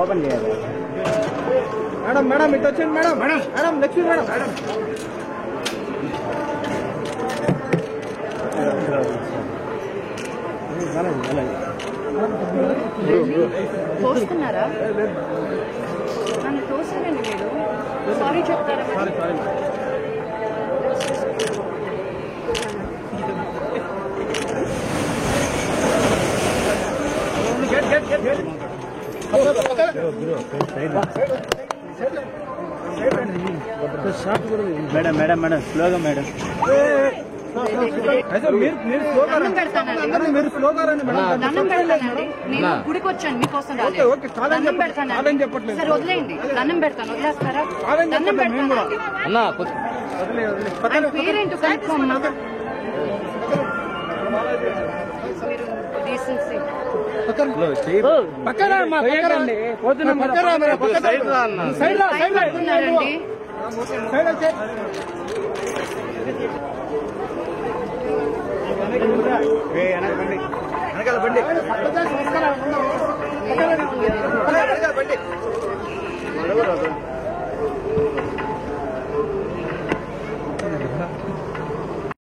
open చేయాలి madam madam ఇటు వచ్చండి madam madam madam Lakshmi madam madam తోస్తున్నారా నన్ను తోసారండి మీరు సారీ చెప్తారా మేడం మేడం మేడం స్లోగా మేడం మీరు స్లోగా రండి మేడం దండం పెడతానండి నేను గుడికి వచ్చాను మీకోసం దండం పెడతాను సరే వదిలేయండి దండం పెడతాను వదిలేస్తారా దండం పెడతాను ఆయన పేరేంటో కనుక్కోమ్మా మీరు డీసెన్సీ ఉన్నారండి వెనకాల బండి